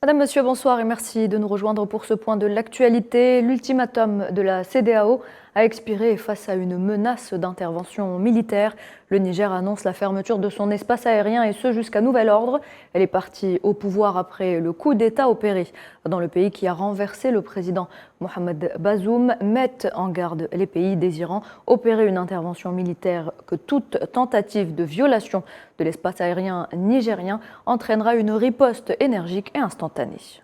Madame, Monsieur, bonsoir et merci de nous rejoindre pour ce point de l'actualité. L'ultimatum de la CEDEAO a expiré face à une menace d'intervention militaire. Le Niger annonce la fermeture de son espace aérien et ce jusqu'à nouvel ordre. Elle est partie au pouvoir après le coup d'État opéré dans le pays qui a renversé le président Mohamed Bazoum. Met en garde les pays désirant opérer une intervention militaire que toute tentative de violation de l'espace aérien nigérien entraînera une riposte énergique et instantanée.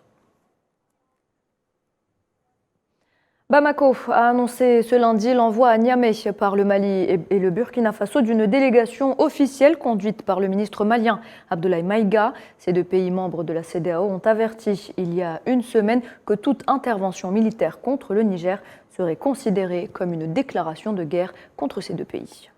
Bamako a annoncé ce lundi l'envoi à Niamey par le Mali et le Burkina Faso d'une délégation officielle conduite par le ministre malien Abdoulaye Maïga. Ces deux pays membres de la CEDEAO ont averti il y a une semaine que toute intervention militaire contre le Niger serait considérée comme une déclaration de guerre contre ces deux pays.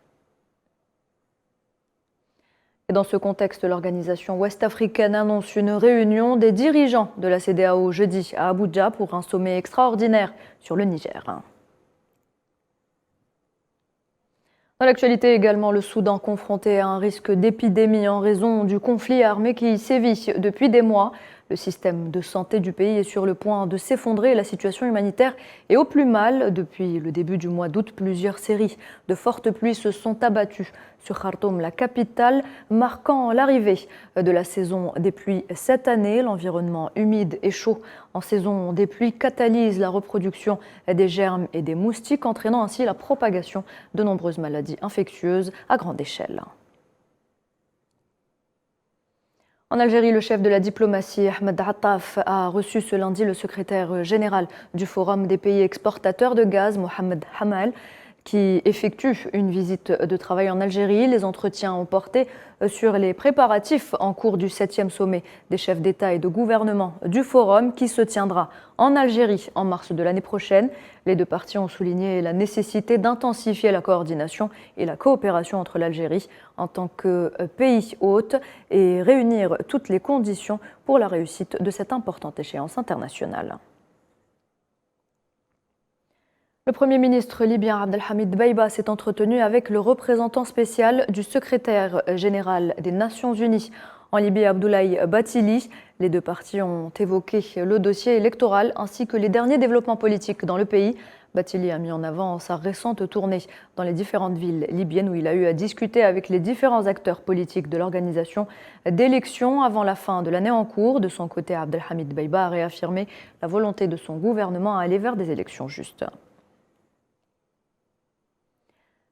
Et dans ce contexte, l'organisation ouest-africaine annonce une réunion des dirigeants de la CEDEAO jeudi à Abuja pour un sommet extraordinaire sur le Niger. Dans l'actualité également, le Soudan confronté à un risque d'épidémie en raison du conflit armé qui sévit depuis des mois. Le système de santé du pays est sur le point de s'effondrer et la situation humanitaire est au plus mal. Depuis le début du mois d'août, plusieurs séries de fortes pluies se sont abattues sur Khartoum, la capitale, marquant l'arrivée de la saison des pluies cette année. L'environnement humide et chaud en saison des pluies catalyse la reproduction des germes et des moustiques, entraînant ainsi la propagation de nombreuses maladies infectieuses à grande échelle. En Algérie, le chef de la diplomatie, Ahmed Attaf, a reçu ce lundi le secrétaire général du Forum des pays exportateurs de gaz, Mohamed Hamal, qui effectue une visite de travail en Algérie. Les entretiens ont porté sur les préparatifs en cours du 7e sommet des chefs d'État et de gouvernement du Forum qui se tiendra en Algérie en mars de l'année prochaine. Les deux parties ont souligné la nécessité d'intensifier la coordination et la coopération entre l'Algérie en tant que pays hôte et réunir toutes les conditions pour la réussite de cette importante échéance internationale. Le Premier ministre libyen Abdelhamid Dbeibah s'est entretenu avec le représentant spécial du secrétaire général des Nations Unies en Libye, Abdoulaye Bathily. Les deux parties ont évoqué le dossier électoral ainsi que les derniers développements politiques dans le pays. Bathily a mis en avant sa récente tournée dans les différentes villes libyennes où il a eu à discuter avec les différents acteurs politiques de l'organisation d'élections avant la fin de l'année en cours. De son côté, Abdelhamid Dbeibah a réaffirmé la volonté de son gouvernement à aller vers des élections justes.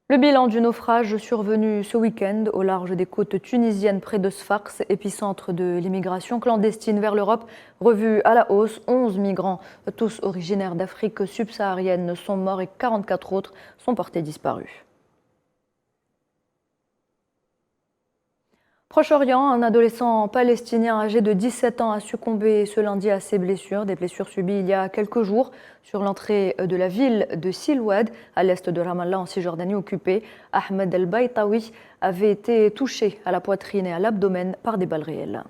Le bilan du naufrage survenu ce week-end au large des côtes tunisiennes près de Sfax, épicentre de l'immigration clandestine vers l'Europe, revu à la hausse. 11 migrants, tous originaires d'Afrique subsaharienne, sont morts et 44 autres sont portés disparus. Proche-Orient, un adolescent palestinien âgé de 17 ans a succombé ce lundi à ses blessures, des blessures subies il y a quelques jours sur l'entrée de la ville de Silwad, à l'est de Ramallah en Cisjordanie occupée. Ahmed El-Baïtawi avait été touché à la poitrine et à l'abdomen par des balles réelles.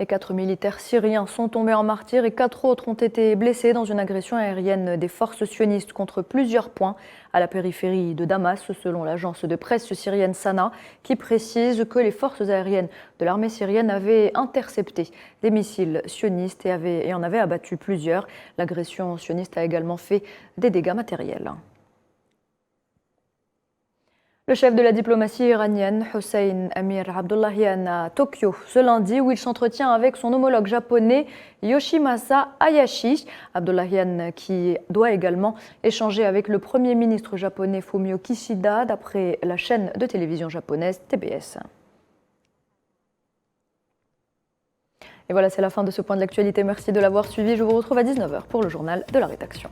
Les 4 militaires syriens sont tombés en martyrs et 4 autres ont été blessés dans une agression aérienne des forces sionistes contre plusieurs points à la périphérie de Damas, selon l'agence de presse syrienne Sana, qui précise que les forces aériennes de l'armée syrienne avaient intercepté des missiles sionistes et en avaient abattu plusieurs. L'agression sioniste a également fait des dégâts matériels. Le chef de la diplomatie iranienne, Hossein Amir Abdollahian, à Tokyo ce lundi, où il s'entretient avec son homologue japonais Yoshimasa Hayashi. Abdollahian qui doit également échanger avec le Premier ministre japonais Fumio Kishida, d'après la chaîne de télévision japonaise TBS. Et voilà, c'est la fin de ce point de l'actualité. Merci de l'avoir suivi. Je vous retrouve à 19h pour le journal de la rédaction.